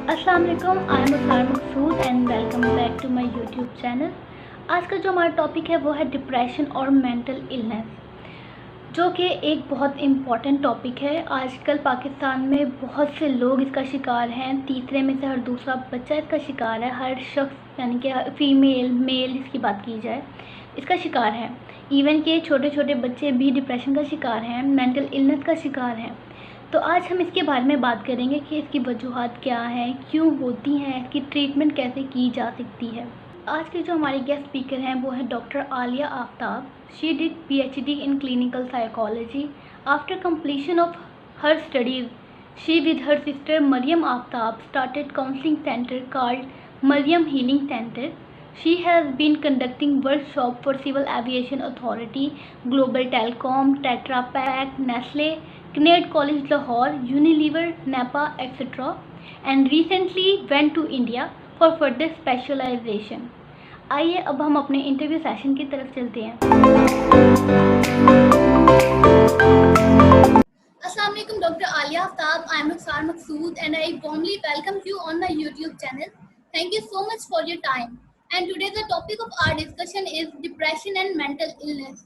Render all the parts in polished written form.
अस्सलाम वालेकुम, I am Asar Maqsood and welcome back to my YouTube channel. आज का जो हमारा टॉपिक है वो है डिप्रेशन और मेंटल इलनेस, जो कि एक बहुत इम्पॉर्टेंट टॉपिक है। आजकल पाकिस्तान में बहुत से लोग इसका शिकार हैं, तीसरे में से हर दूसरा बच्चा इसका शिकार है। हर शख्स यानी कि फ़ीमेल मेल इसकी बात की जाए इसका शिकार है। इवन के छोटे छोटे बच्चे भी डिप्रेशन का शिकार हैं, मेंटल इलनेस का शिकार हैं। तो आज हम इसके बारे में बात करेंगे कि इसकी वजूहात क्या हैं, क्यों होती हैं, इसकी ट्रीटमेंट कैसे की जा सकती है। आज के जो हमारे गेस्ट स्पीकर हैं वो है doctor Aliya Aftab. She did PhD in clinical psychology. After completion of her studies, she with her sister Maryam Aftab started counseling center called Maryam Healing Center. She has been conducting workshops for Civil Aviation Authority, Global Telecom, Tetra Pak, Nestle, Cned College Lahore, Unilever, Napa, etc. and recently went to India for further specialization. आइए अब हम अपने interview session की तरफ चलते हैं। अस्सलाम वालेकुम doctor Aliya Aftab, I am Asar Maqsood and I warmly welcome you on my YouTube channel. Thank you so much for your time. And today the topic of our discussion is depression and mental illness.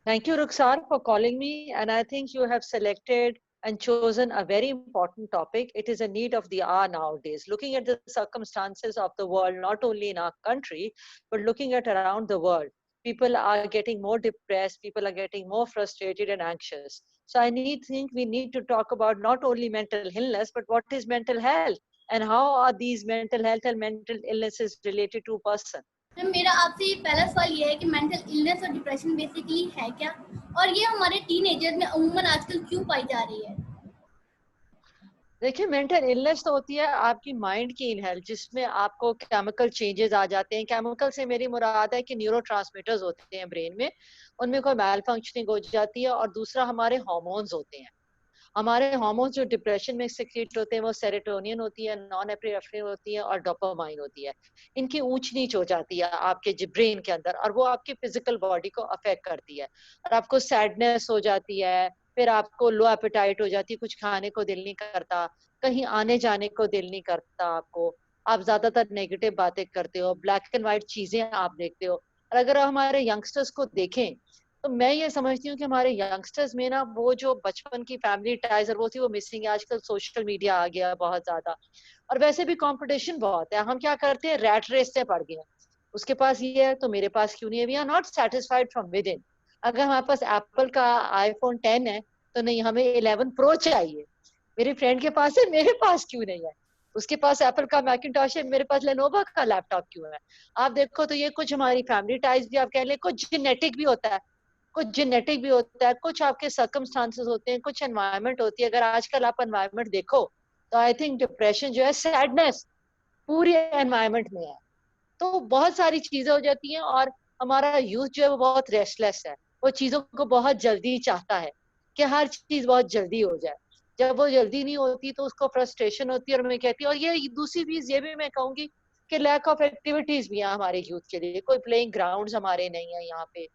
Thank you, Rukhsar, for calling me. And I think you have selected and chosen a very important topic. It is a need of the hour nowadays. Looking at the circumstances of the world, not only in our country, but looking at around the world, people are getting more depressed, people are getting more frustrated and anxious. So I think we need to talk about not only mental illness, but what is mental health and how are these mental health and mental illnesses related to a person. Ma'am मेरा आपसे पहला सवाल ये है कि mental illness और depression basically है क्या, और ये हमारे टीनेजर्स में अमूमन आजकल क्यों पाई जा रही है? देखिए, मेंटल इलनेस तो होती है आपकी माइंड की इनहेल्थ, जिसमें आपको केमिकल चेंजेस आ जाते हैं। केमिकल से मेरी मुराद है कि न्यूरोट्रांसमीटर्स होते हैं ब्रेन में, उनमें कोई मैल फंक्शनिंग हो जाती है। और दूसरा हमारे हार्मोन्स होते हैं। हमारे हार्मोन्स जो डिप्रेशन में सिक्रीट होते हैं वो सेरोटोनिन होती है, नॉन एपिनेफ्रिन होती है और डोपामाइन होती है। इनकी ऊंच नीच हो जाती है आपके ब्रेन के अंदर और वो आपकी फिजिकल बॉडी को अफेक्ट करती है और आपको सैडनेस हो जाती है। फिर आपको लो एपेटाइट हो जाती है, कुछ खाने को दिल नहीं करता, कहीं आने जाने को दिल नहीं करता आपको। आप ज्यादातर नेगेटिव बातें करते हो, ब्लैक एंड व्हाइट चीजें आप देखते हो। और अगर हमारे यंगस्टर्स को देखें तो मैं ये समझती हूँ कि हमारे यंगस्टर्स में ना वो जो बचपन की फैमिली टाइज और वो थी वो मिसिंग है। आजकल सोशल मीडिया आ गया बहुत ज्यादा और वैसे भी कंपटीशन बहुत है। हम क्या करते हैं, रैट रेस से पड़ गए हैं। उसके पास ये है तो मेरे पास क्यों नहीं है। We are not satisfied from within. अगर हमारे पास एप्पल का iPhone 10 है तो नहीं, हमें 11 Pro चाहिए। मेरी फ्रेंड के पास है, मेरे पास क्यों नहीं है। उसके पास एप्पल का मैकिंटॉश है, मेरे पास लेनोवो का लैपटॉप क्यों है। आप देखो तो ये कुछ हमारी फैमिली टाइज भी आप कह लें, कुछ जेनेटिक भी होता है, कुछ जेनेटिक भी होता है, कुछ आपके सर्कमस्टांसेस होते हैं, कुछ एनवायरनमेंट होती है। अगर आजकल आप एनवायरनमेंट देखो तो आई थिंक डिप्रेशन जो है, सैडनेस पूरी एनवायरनमेंट में है। तो बहुत सारी चीजें हो जाती हैं और हमारा यूथ जो है वो बहुत रेस्टलेस है। वो चीजों को बहुत जल्दी चाहता है कि हर चीज बहुत जल्दी हो जाए। जब वो जल्दी नहीं होती तो उसको फ्रस्ट्रेशन होती है। और मैं कहती हूँ, और ये दूसरी चीज ये भी मैं कहूंगी कि लैक ऑफ एक्टिविटीज भी है हमारे यूथ के लिए। कोई प्लेइंग ग्राउंड्स हमारे नहीं है यहाँ पे।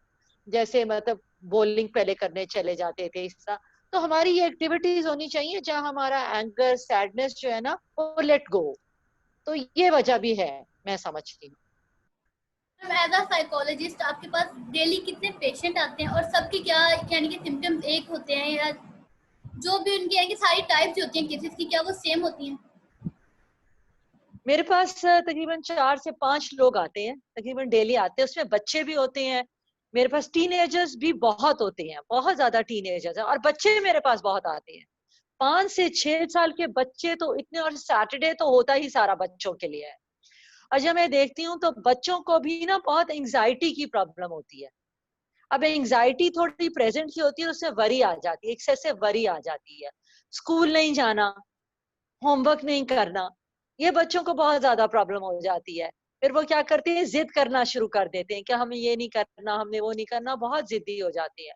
जैसे मतलब बॉलिंग पहले करने चले जाते थे, इस तरह। तो हमारी ये एक्टिविटीज होनी चाहिए जहाँ हमारा एंगर सैडनेस जो है ना वो लेट गो। तो ये वजह भी है, मैं समझती हूँ। एज अ साइकोलॉजिस्ट आपके पास डेली कितने पेशेंट आते हैं और सबके क्या यानी कि सिम्टम्स एक होते हैं, या जो भी उनकी यानी कि सारी टाइप्स होती हैं केसेस की, क्या वो सेम होती हैं? मेरे पास तकरीबन 4 से 5 लोग आते हैं, तकरीबन डेली आते हैं। उसमें बच्चे भी होते हैं, मेरे पास टीनेजर्स भी बहुत होते हैं, बहुत ज्यादा टीनेजर्स हैं। और बच्चे मेरे पास बहुत आते हैं, 5 से 6 साल के बच्चे तो इतने। और सैटरडे तो होता ही सारा बच्चों के लिए है। और जब मैं देखती हूँ तो बच्चों को भी ना बहुत एंग्जाइटी की प्रॉब्लम होती है। अब एंग्जाइटी थोड़ी प्रेजेंट की होती है, उससे वरी आ जाती है, एक्सेसिव वरी आ जाती है। स्कूल नहीं जाना, होमवर्क नहीं करना, ये बच्चों को बहुत ज्यादा प्रॉब्लम हो जाती है। फिर वो क्या करते हैं, जिद करना शुरू कर देते हैं कि हमें ये नहीं करना, हमने वो नहीं करना, बहुत जिद्दी हो जाती है।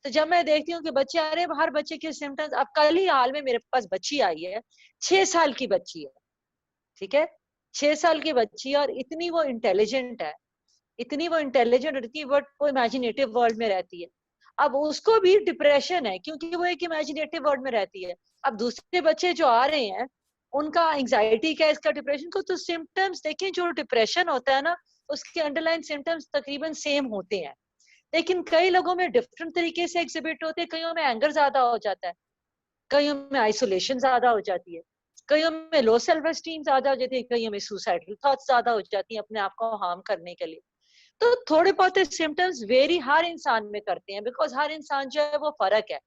तो जब मैं देखती हूँ कि बच्चे, अरे हर बच्चे के सिम्टम्स। अब कल ही हाल में मेरे पास बच्ची आई है, 6 साल की बच्ची है, ठीक है, 6 साल की बच्ची। और इतनी वो इंटेलिजेंट है, इतनी वो इंटेलिजेंट रहती है, बट वो इमेजिनेटिव वर्ल्ड में रहती है। अब उसको भी डिप्रेशन है क्योंकि वो एक इमेजिनेटिव वर्ल्ड में रहती है। अब दूसरे बच्चे जो आ रहे हैं उनका एंजाइटी का, इसका डिप्रेशन को, तो सिम्टम्स देखें, जो डिप्रेशन होता है ना उसके अंडरलाइन सिम्टम्स तकरीबन सेम होते हैं, लेकिन कई लोगों में डिफरेंट तरीके से एग्जिबिट होते हैं। कईयों में एंगर ज्यादा हो जाता है, कईयों में आइसोलेशन ज्यादा हो जाती है, कईयों में लो सेल्फ एस्टीम ज्यादा हो जाती है, कईयों में सुसाइडल थॉट्स ज्यादा हो जाती है अपने आप को हार्म करने के लिए। तो थोड़े बहुत सिम्टम्स वेरी हर इंसान में करते हैं, बिकॉज हर इंसान जो है वो फर्क है।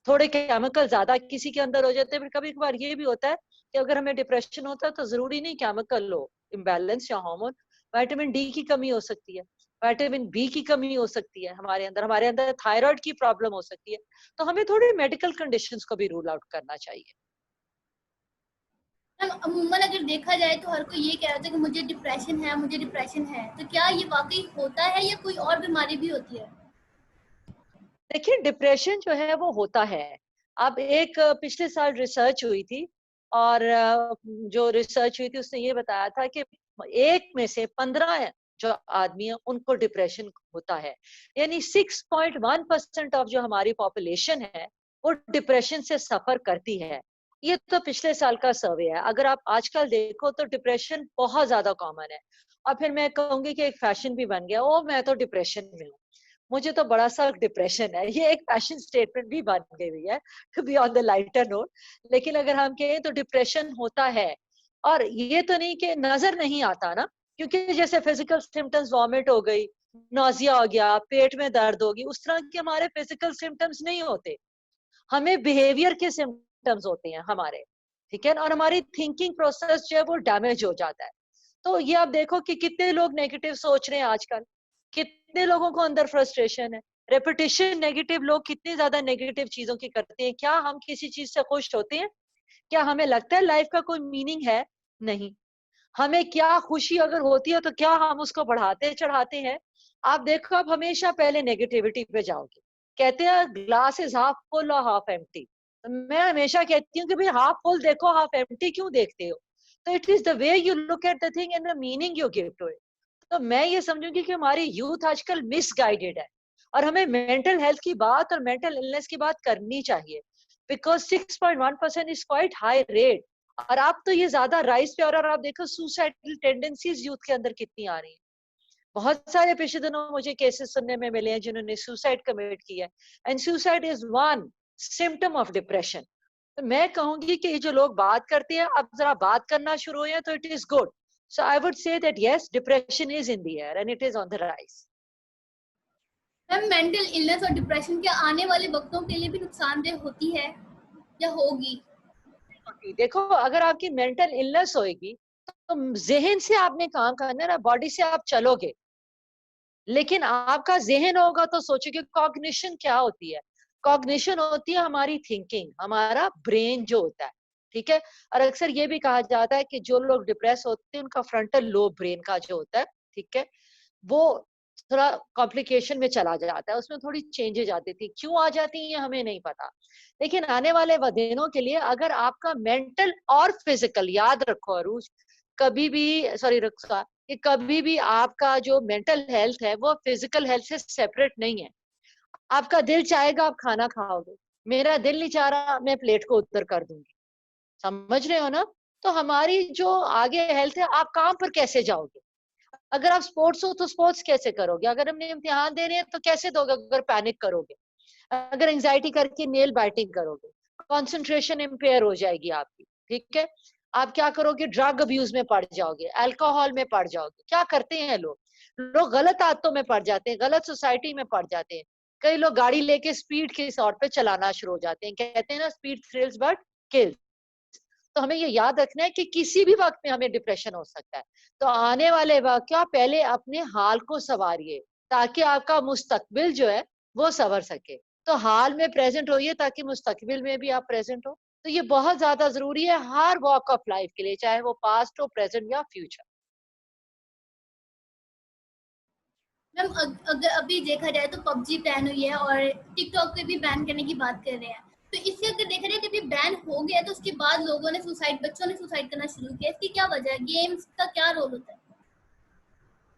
थोड़े केमिकल ज्यादा किसी के अंदर हो जाते हैं, फिर कभी कभार ये भी होता है कि अगर हमें डिप्रेशन होता है तो जरूरी नहीं केमिकल हो इम्बैलेंस या हार्मोन, विटामिन डी की कमी हो सकती है, विटामिन बी की कमी हो सकती है, हमारे अंदर थायराइड की प्रॉब्लम हो सकती है। तो हमें थोड़ी मेडिकल कंडीशंस को भी रूल आउट करना चाहिए। मैम अमूमन अगर देखा जाए तो हर कोई ये कह रहा था कि मुझे डिप्रेशन है, मुझे डिप्रेशन है, तो क्या ये वाकई होता है या कोई और बीमारी भी होती है? देखिए डिप्रेशन जो है वो होता है। अब एक पिछले साल रिसर्च हुई थी, और जो रिसर्च हुई थी उसने ये बताया था कि एक में से 15 जो आदमी है उनको डिप्रेशन होता है। यानी 6.1% ऑफ जो हमारी पॉपुलेशन है वो डिप्रेशन से सफर करती है। ये तो पिछले साल का सर्वे है। अगर आप आजकल देखो तो डिप्रेशन बहुत ज्यादा कॉमन है, और फिर मैं कहूंगी कि एक फैशन भी बन गया, ओ मैं तो डिप्रेशन में हूँ, मुझे तो बड़ा सा डिप्रेशन है, ये एक फैशन स्टेटमेंट भी बन गई हुई है, to be on the lighter note. लेकिन अगर हम कहें तो डिप्रेशन होता है, और ये तो नहीं कि नजर नहीं आता ना, क्योंकि जैसे फिजिकल सिम्टम्स वॉमिट हो गई, नोजिया हो गया, पेट में दर्द होगी, उस तरह के हमारे फिजिकल सिम्टम्स नहीं होते, हमें बिहेवियर के सिम्टम्स होते हैं हमारे, ठीक है, और हमारी थिंकिंग प्रोसेस जो है वो डैमेज हो जाता है। तो ये आप देखो कि कितने लोग नेगेटिव सोच रहे हैं आजकल, कितने लोगों को अंदर फ्रस्ट्रेशन है, रेपिटेशन नेगेटिव, लोग कितनी ज्यादा नेगेटिव चीजों की करते हैं। क्या हम किसी चीज से खुश होते हैं? क्या हमें लगता है लाइफ का कोई मीनिंग है? नहीं। हमें क्या खुशी अगर होती है तो क्या हम उसको बढ़ाते चढ़ाते हैं? आप देखो, आप हमेशा पहले नेगेटिविटी पे जाओगे। कहते हैं ग्लास इज हाफ फुल और हाफ एम्प्टी, मैं हमेशा कहती हूँ कि भाई हाफ फुल देखो, हाफ एम्प्टी क्यों देखते हो? तो it is the way you look at the thing and the meaning you give to it. तो मैं ये समझूंगी कि हमारी यूथ आजकल मिसगाइडेड है, और हमें मेंटल हेल्थ की बात और मेंटल इलनेस की बात करनी चाहिए, because 6.1% is quite high rate. और आप तो ये ज्यादा राइज पे, और आप देखो सुसाइडल टेंडेंसीज यूथ के अंदर कितनी आ रही है। बहुत सारे पिछले दिनों मुझे केसेस सुनने में मिले हैं जिन्होंने सुसाइड कमिट किया है, and suicide is one symptom of depression. तो मैं कहूंगी कि ये जो लोग बात करते हैं, अब जरा बात करना शुरू हुए हैं तो it is good. So I would say that yes, depression is in the air and it is on the rise. Ma'am mental illness और डिप्रेशन क्या आने वाले वक्तों के लिए भी नुकसानदेह होती है या होगी? देखो, अगर आपकी मेंटल इलनेस होएगी तो जहन से आपने काम करना है ना, बॉडी से आप चलोगे, लेकिन आपका जहन होगा तो सोचो कि कॉग्निशन क्या होती है। कॉग्निशन होती है हमारी थिंकिंग, हमारा ब्रेन जो होता है, ठीक है। और अक्सर ये भी कहा जाता है कि जो लोग डिप्रेस होते हैं उनका फ्रंटल लोब ब्रेन का जो होता है, ठीक है, वो थोड़ा कॉम्प्लिकेशन में चला जाता है, उसमें थोड़ी चेंजेज आती थी, क्यों आ जाती है हमें नहीं पता। लेकिन आने वाले दिनों के लिए अगर आपका मेंटल और फिजिकल, याद रखो अरूज, कभी भी सॉरी रक्षा, कि कभी भी आपका जो मेंटल हेल्थ है वो फिजिकल हेल्थ से सेपरेट नहीं है। आपका दिल चाहेगा आप खाना खाओगे, मेरा दिल नहीं चाह रहा मैं प्लेट को उधर कर दूंगी, समझ रहे हो ना? तो हमारी जो आगे हेल्थ है, आप काम पर कैसे जाओगे? अगर आप स्पोर्ट्स हो तो स्पोर्ट्स कैसे करोगे? अगर हमने इम्तिहान देने हैं तो कैसे दोगे अगर पैनिक करोगे? अगर एंजाइटी करके नेल बाइटिंग करोगे, कंसंट्रेशन इम्पेयर हो जाएगी आपकी, ठीक है। आप क्या करोगे? ड्रग अब्यूज में पड़ जाओगे, अल्कोहल में पड़ जाओगे। क्या करते हैं लोग? लोग गलत आदतों में पड़ जाते हैं, गलत सोसाइटी में पड़ जाते हैं। कई लोग गाड़ी लेके स्पीड के तौर पे चलाना शुरू हो जाते हैं, कहते हैं ना स्पीड थ्रिल्स बट किल्स। तो हमें ये याद रखना है कि किसी भी वक्त में हमें डिप्रेशन हो सकता है। तो आने वाले वक्त क्या, पहले अपने हाल को संवारिए ताकि आपका मुस्तकबिल जो है वो संवर सके। तो हाल में प्रेजेंट होइए ताकि मुस्तकबिल में भी आप प्रेजेंट हो। तो ये बहुत ज्यादा जरूरी है हर वॉक ऑफ लाइफ के लिए, चाहे वो पास्ट हो, प्रेजेंट या फ्यूचर। मैम अगर अभी देखा जाए तो पबजी बैन हुई है और टिकटॉक पे भी बैन करने की बात कर रहे हैं, तो इससे अगर देखा जाए कि अभी बैन हो गया तो उसके बाद लोगों ने सुसाइड, बच्चों ने सुसाइड करना शुरू किया, इसकी क्या वजह है? गेम्स का क्या रोल होता है?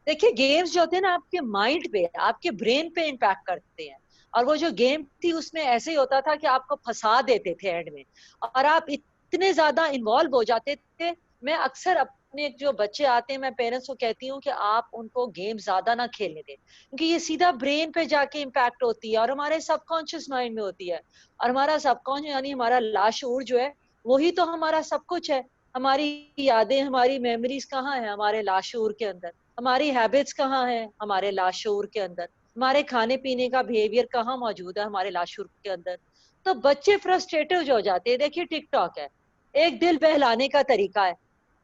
देखिए गेम्स जो होते हैं ना आपके माइंड पे, आपके ब्रेन पे इम्पैक्ट करते हैं। और वो जो गेम थी उसमें ऐसे ही होता था कि आपको फंसा देते थे एंड में, और आप इतने ज्यादा इन्वॉल्व हो जाते थे। मैं अक्सर अपने जो बच्चे आते हैं, मैं पेरेंट्स को कहती हूँ कि आप उनको गेम ज्यादा ना खेलने दें, क्योंकि ये सीधा ब्रेन पे जाके इम्पैक्ट होती है और हमारे सबकॉन्शियस माइंड में होती है। और हमारा सबकॉन्शियस यानी हमारा लाशऊर जो है, वही तो हमारा सब कुछ है। हमारी यादें, हमारी मेमोरीज कहाँ है? हमारे लाशऊर के अंदर। हमारी हैबिट्स कहाँ है? हमारे लाशऊर के अंदर। हमारे खाने पीने का बिहेवियर कहाँ मौजूद है? हमारे लाशऊर के अंदर। तो बच्चे फ्रस्ट्रेटेड हो जाते हैं। देखिए टिकटॉक है, एक दिल बहलाने का तरीका है।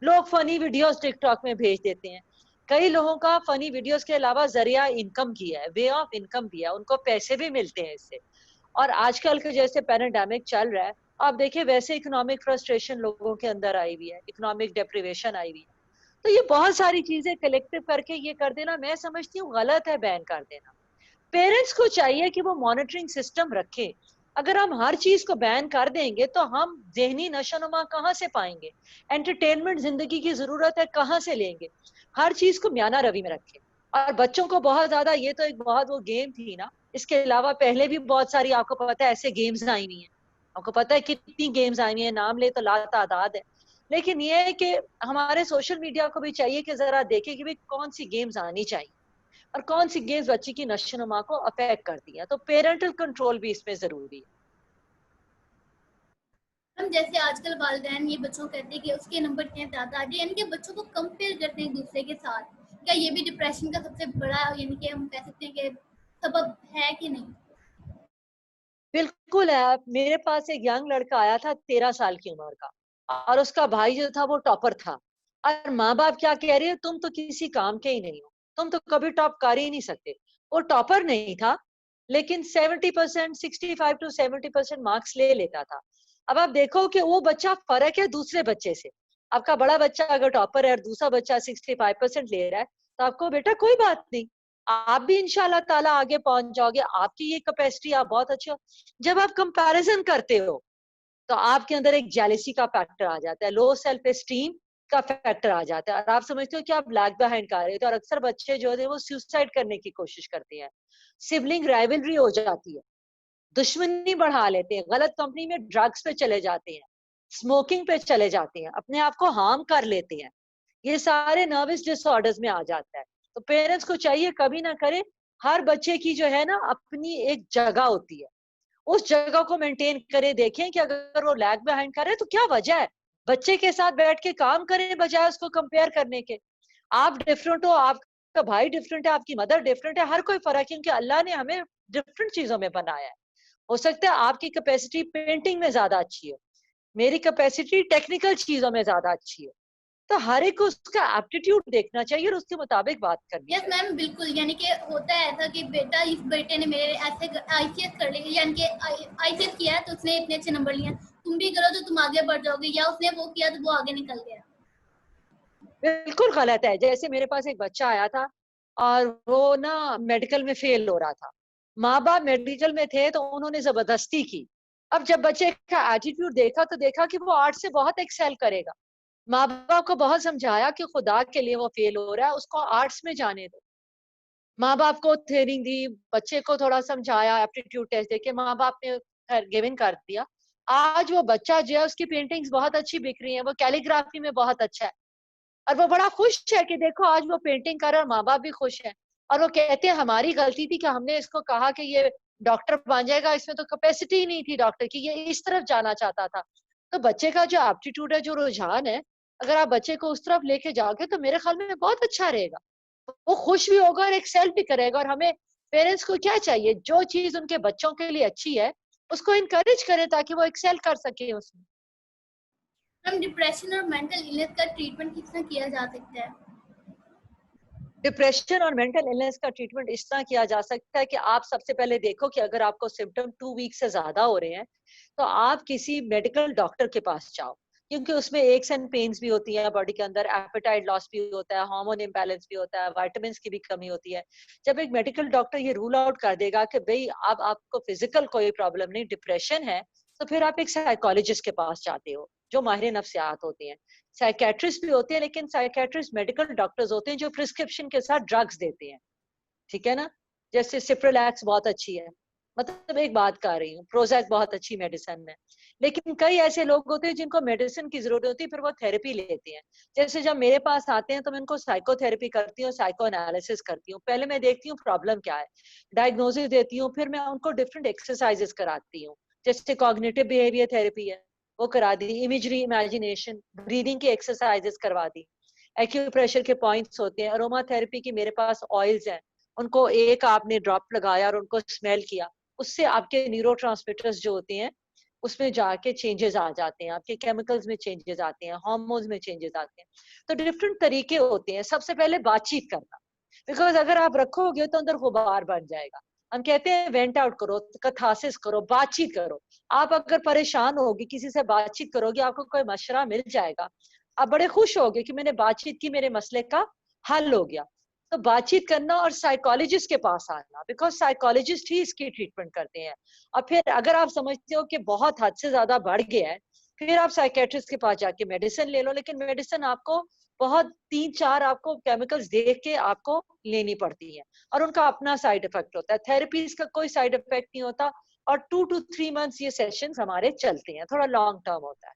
लोग फनी वीडियोस टिकटॉक में भेज देते हैं। कई लोगों का फनी वीडियोस के अलावा जरिया इनकम भी है, वे ऑफ इनकम भी है, उनको पैसे भी मिलते हैं इससे। और आजकल के जैसे पैराडामिक चल रहा है, आप देखिए वैसे इकोनॉमिक फ्रस्ट्रेशन लोगों के अंदर आई हुई है, इकोनॉमिक डिप्रिवेशन आई हुई है। तो ये बहुत सारी चीजें कलेक्टिव करके ये कर देना, मैं समझती हूँ गलत है बैन कर देना। पेरेंट्स को चाहिए कि वो मॉनिटरिंग सिस्टम रखें। अगर हम हर चीज को बैन कर देंगे तो हम जहनी नशोनुमा कहाँ से पाएंगे? एंटरटेनमेंट जिंदगी की जरूरत है, कहाँ से लेंगे? हर चीज को म्याना रवि में रखें। और बच्चों को बहुत ज्यादा, ये तो एक बहुत वो गेम थी ना, इसके अलावा पहले भी बहुत सारी आपको पता है ऐसे गेम्स आई हुई हैं। आपको पता है कितनी गेम्स आई हुई हैं, नाम ले तो लातादाद है। लेकिन ये है कि हमारे सोशल मीडिया को भी चाहिए कि जरा देखें कि भाई कौन सी गेम्स आनी चाहिए और कौन सी गेम्स बच्चे की नशोनुमा को अफेक्ट करती है। तो पेरेंटल कंट्रोल भी इसमें जरूरी है। हम जैसे आजकल वालिदैन ये बच्चों को कहते हैं कि उसके नंबर इतने ज़्यादा आ गए, यानी कि बच्चों को कंपेयर करते हैं एक दूसरे के साथ। क्या ये भी डिप्रेशन का सबसे बड़ा, यानी कि हम कह सकते हैं कि सबब है कि नहीं? बिल्कुल है। मेरे पास एक यंग लड़का आया था 13 साल की उम्र का, और उसका भाई जो था वो टॉपर था। और माँ बाप क्या कह रही है, तुम तो किसी काम के ही नहीं हो, तुम तो कभी टॉप कर ही नहीं सकते। वो टॉपर नहीं था, लेकिन 70%, 65 to 70% मार्क्स ले लेता था। अब आप देखो कि वो बच्चा फर्क है दूसरे बच्चे से। आपका बड़ा बच्चा अगर टॉपर है और दूसरा बच्चा 65% ले रहा है, तो आपको बेटा कोई बात नहीं, आप भी इंशाल्लाह ताला आगे पहुंच जाओगे, आपकी ये कैपेसिटी, आप बहुत अच्छे हो। जब आप कंपैरिजन करते हो तो आपके अंदर एक जेलेसी का फैक्टर आ जाता है, लो सेल्फ एस्टीम का फैक्टर आ जाता है, और आप समझते हो कि आप लैग बिहाइंड कर रहे हो। और अक्सर बच्चे जो है वो सुसाइड करने की कोशिश करते हैं। सिबलिंग राइवलरी हो जाती है, दुश्मनी बढ़ा लेते हैं, गलत कंपनी में ड्रग्स पे चले जाते हैं, स्मोकिंग पे चले जाते हैं, अपने आप को हार्म कर लेते हैं। ये सारे नर्वस डिसऑर्डर्स में आ जाता है। तो पेरेंट्स को चाहिए कभी ना करे, हर बच्चे की जो है ना अपनी एक जगह होती है, उस जगह को मेंटेन करें। देखें कि अगर वो लैग बिहाइंड करे तो क्या वजह है, बच्चे के साथ बैठ के काम करें बजाय उसको कंपेयर करने के। आप डिफरेंट हो, आपका भाई डिफरेंट है, आपकी मदर डिफरेंट है, हर कोई फर्क है, क्योंकि अल्लाह ने हमें डिफरेंट चीजों में बनाया है। हो सकता है आपकी कैपेसिटी पेंटिंग में ज्यादा अच्छी हो, मेरी कैपेसिटी टेक्निकल चीजों में ज्यादा अच्छी है। तो हर एक को उसका एप्टीट्यूड देखना चाहिए और उसके मुताबिक बात करनी यस चाहिए। मैम, बिल्कुल। यानी कि होता है ऐसा कि बेटा, इस बेटे ने मेरे ऐसे आईसीएस कर लिया, यानी कि आईसीएस किया है तो उसने इतने अच्छे नंबर लिए, तुम भी करो तो तुम आगे बढ़ जाओगे, या उसने वो किया तो वो आगे निकल गया। बिल्कुल गलत है। जैसे मेरे पास एक बच्चा आया था और वो ना मेडिकल में फेल हो रहा था। माँ बाप मेडिकल में थे तो उन्होंने जबरदस्ती की। अब जब बच्चे का एटीट्यूड देखा तो देखा कि वो आर्ट से बहुत एक्सेल करेगा। माँ बाप को बहुत समझाया कि खुदा के लिए वो फेल हो रहा है, उसको आर्ट्स में जाने दो। माँ बाप को ट्रेनिंग दी, बच्चे को थोड़ा समझाया, एप्टीट्यूड टेस्ट देके माँ बाप ने गिवन कर दिया। आज वो बच्चा जो है उसकी पेंटिंग्स बहुत अच्छी बिक रही है, वो कैलीग्राफी में बहुत अच्छा है, और वो बड़ा खुश है कि देखो आज वो पेंटिंग कर रहा है, और माँ बाप भी खुश है। और वो कहते हैं हमारी गलती थी कि हमने इसको कहा कि ये डॉक्टर बन जाएगा, इसमें तो कैपेसिटी ही नहीं थी डॉक्टर की, ये इस तरफ जाना चाहता था। तो बच्चे का जो एप्टीट्यूड है, जो रुझान है, अगर आप बच्चे को उस तरफ लेके जाओगे तो मेरे ख्याल में बहुत अच्छा रहेगा। वो खुश भी होगा और एक्सेल भी करेगा। और हमें पेरेंट्स को क्या चाहिए, जो चीज उनके बच्चों के लिए अच्छी है उसको इनकरेज करें ताकि वो एक्सेल कर सके उसमें। हम डिप्रेशन और मेंटल इलनेस का ट्रीटमेंट किस तरह किया जा सकता है? डिप्रेशन और मेंटल इलनेस का ट्रीटमेंट इस तरह किया जा सकता है कि आप सबसे पहले देखो कि अगर आपको सिम्टम 2 वीक से ज्यादा हो रहे हैं तो आप किसी मेडिकल डॉक्टर के पास जाओ, क्योंकि उसमें एक्स एंड पेन्स भी होती है बॉडी के अंदर, एपेटाइट लॉस भी होता है, हार्मोन इम्बैलेंस भी होता है, विटामिन की भी कमी होती है। जब एक मेडिकल डॉक्टर ये रूल आउट कर देगा कि भाई अब आपको फिजिकल कोई प्रॉब्लम नहीं, डिप्रेशन है, तो फिर आप एक साइकोलॉजिस्ट के पास जाते हो जो माहिर नफ्सियात होते हैं। साइकेट्रिस्ट भी होते हैं, लेकिन साइकेट्रिस्ट मेडिकल डॉक्टर्स होते हैं जो प्रिस्क्रिप्शन के साथ ड्रग्स देते हैं, ठीक है ना। जैसे सिप्रोलैक्स बहुत अच्छी है, मतलब एक बात कर रही हूँ, प्रोजैक बहुत अच्छी मेडिसिन है, लेकिन कई ऐसे लोग होते हैं जिनको मेडिसिन की जरूरत होती है, फिर वो थेरेपी लेते हैं। जैसे जब मेरे पास आते हैं तो मैं उनको साइकोथेरेपी करती हूँ, साइको एनालिसिस करती हूँ। पहले मैं देखती हूँ प्रॉब्लम क्या है, डायग्नोसिस देती हूँ, फिर मैं उनको डिफरेंट एक्सरसाइजेस कराती हूँ। जैसे कॉग्निटिव बिहेवियर थेरेपी है, वो करा दी, इमेजरी, इमेजिनेशन, ब्रीदिंग की एक्सरसाइजेस करवा दी, एक्यूप्रेशर के पॉइंट्स होते हैं, अरोमा थेरेपी की मेरे पास ऑयल्स हैं, उनको एक आपने ड्रॉप लगाया और उनको स्मेल किया, उससे आपके न्यूरोट्रांसमीटर्स जो होते हैं उसमें जाके चेंजेस आ जाते हैं, आपके केमिकल्स में चेंजेस आते हैं, हार्मोन्स में चेंजेस आते हैं। तो डिफरेंट तरीके होते हैं। सबसे पहले बातचीत करना, बिकॉज अगर आप रखोगे तो अंदर गुबार बन जाएगा। हम कहते हैं वेंट आउट करो, कथासिस करो, बातचीत करो। आप अगर परेशान होगी, किसी से बातचीत करोगे, आपको कोई मशवरा मिल जाएगा, आप बड़े खुश होगे कि मैंने बातचीत की, मेरे मसले का हल हो गया। तो बातचीत करना और साइकोलॉजिस्ट के पास आना, बिकॉज साइकोलॉजिस्ट ही इसकी ट्रीटमेंट करते हैं। और फिर अगर आप समझते हो कि बहुत हद से ज्यादा बढ़ गया है, फिर आप साइकेट्रिस्ट के पास जाके मेडिसिन ले लो, लेकिन मेडिसिन आपको बहुत 3-4 आपको केमिकल्स देख के आपको लेनी पड़ती है, और उनका अपना साइड इफेक्ट होता है। थेरेपीज का कोई साइड इफेक्ट नहीं होता, और 2 to 3 मंथ्स ये सेशंस हमारे चलते हैं, थोड़ा लॉन्ग टर्म होता है।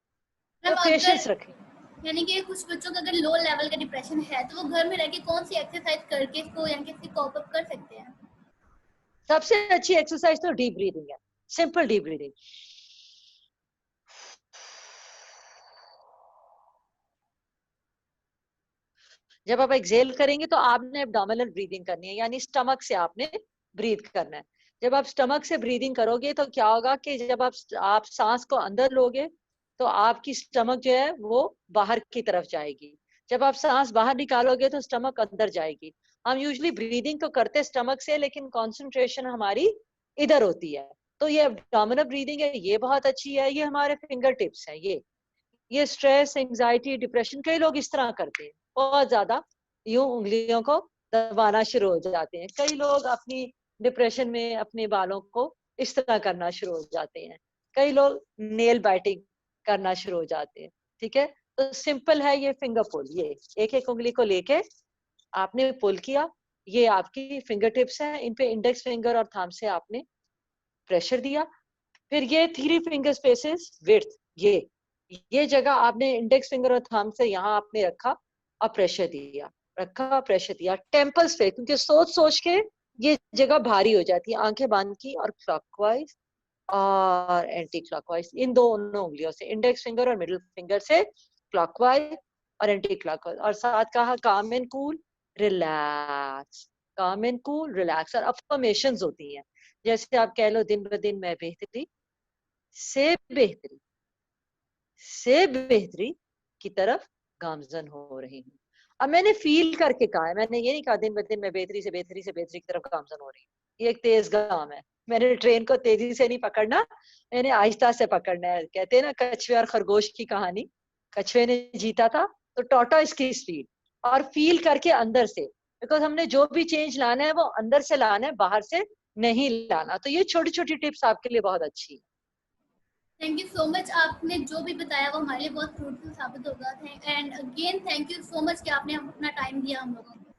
मैम तो पेशेंस रखें। यानी कि कुछ बच्चों का अगर लो लेवल का डिप्रेशन है तो वो घर में रह के कौन सी एक्सरसाइज करके इसको यानी कि कॉप अप कर सकते हैं? सबसे अच्छी एक्सरसाइज तो डीप ब्रीदिंग है, सिंपल डीप ब्रीदिंग। जब आप एक्सेल करेंगे तो आपने एब्डोमिनल ब्रीदिंग करनी है, यानी स्टमक से आपने ब्रीथ करना है। जब आप स्टमक से ब्रीदिंग करोगे तो क्या होगा कि जब आप सांस को अंदर लोगे तो आपकी स्टमक जो है वो बाहर की तरफ जाएगी। जब आप सांस बाहर निकालोगे तो स्टमक अंदर जाएगी। हम यूजुअली ब्रीदिंग तो करते स्टमक से, लेकिन कंसंट्रेशन हमारी इधर होती है। तो ये एब्डोमिनल ब्रीदिंग है, ये बहुत अच्छी है। ये हमारे फिंगर टिप्स है। ये स्ट्रेस, एंजाइटी, डिप्रेशन, कई लोग इस तरह करते हैं, बहुत ज्यादा यूं उंगलियों को दबाना शुरू हो जाते हैं। कई लोग अपनी डिप्रेशन में अपने बालों को इस तरह करना शुरू हो जाते हैं। कई लोग नेल बाइटिंग करना शुरू हो जाते हैं। ठीक है, तो सिंपल है ये फिंगर पुल। ये एक एक उंगली को लेके आपने पुल किया, ये आपकी फिंगर टिप्स है, इन पे इंडेक्स फिंगर और थंब से आपने प्रेशर दिया। फिर ये 3 फिंगर स्पेसेस विड्थ, ये जगह आपने इंडेक्स फिंगर और थंब से यहाँ आपने रखा और प्रेशर दिया, रखा प्रेशर दिया टेम्पल्स पे, क्योंकि सोच सोच के ये जगह भारी हो जाती है। आंखें बंद की और क्लॉकवाइज और एंटी क्लॉकवाइज, इन दोनों उंगलियों से, इंडेक्स फिंगर और मिडिल फिंगर से क्लॉकवाइज और एंटी क्लॉकवाइज, और साथ कहा काम एंड कूल रिलैक्स, काम एंड कूल रिलैक्स। और अफर्मेशंस होती हैं, जैसे आप कह लो दिन ब दिन मैं बेहतरी से बेहतरी से बेहतरी की तरफ गामजन हो रही हूँ। अब मैंने फील करके कहा है, मैंने ये नहीं कहा दिन ब दिन मैं बेहतरी से बेहतरी से बेहतरी की तरफ गामजन हो रही हूँ। ये एक तेज गाम है, मैंने ट्रेन को तेजी से नहीं पकड़ना, मैंने आहिस्ता से पकड़ना है। कहते हैं ना कछुए और खरगोश की कहानी, कछुए ने जीता था तो टॉर्टोइस की स्पीड, और फील करके अंदर से, बिकॉज हमने जो भी चेंज लाना है वो अंदर से लाना है, बाहर से नहीं लाना। तो ये छोटी छोटी टिप्स आपके लिए बहुत अच्छी है। थैंक यू सो मच, आपने जो भी बताया वो हमारे लिए बहुत फ्रूटफुल साबित होगा। And again thank you so much कि आपने अपना टाइम दिया हम लोगों को।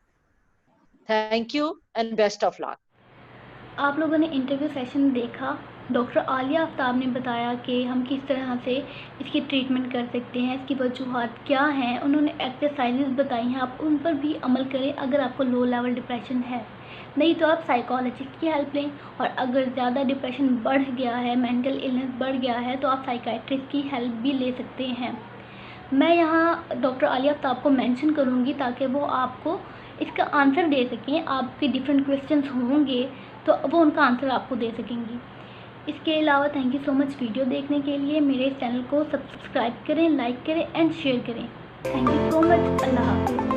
Thank you and best of luck. आप लोगों ने इंटरव्यू सेशन देखा, डॉक्टर आलिया आफ्ताब ने बताया कि हम किस तरह से इसकी ट्रीटमेंट कर सकते हैं, इसकी वजूहत क्या हैं। उन्होंने एक्सरसाइजेज बताई हैं, आप उन पर भी अमल करें अगर आपको लो लेवल डिप्रेशन है। नहीं तो आप साइकोलॉजिस्ट की हेल्प लें, और अगर ज़्यादा डिप्रेशन बढ़ गया है, मेंटल इलनेस बढ़ गया है, तो आप साइकाइट्रिस्ट की हेल्प भी ले सकते हैं। मैं यहाँ डॉक्टर आलिया आफ्ताब को मेंशन करूँगी ताकि वो आपको इसका आंसर दे सकें। आपके डिफरेंट क्वेश्चंस होंगे तो वो उनका आंसर आपको दे सकेंगी। इसके अलावा thank you so much video देखने के लिए। मेरे चैनल को सब्सक्राइब करें, लाइक करें एंड शेयर करें। Thank you so much. अल्लाह हाफिज़।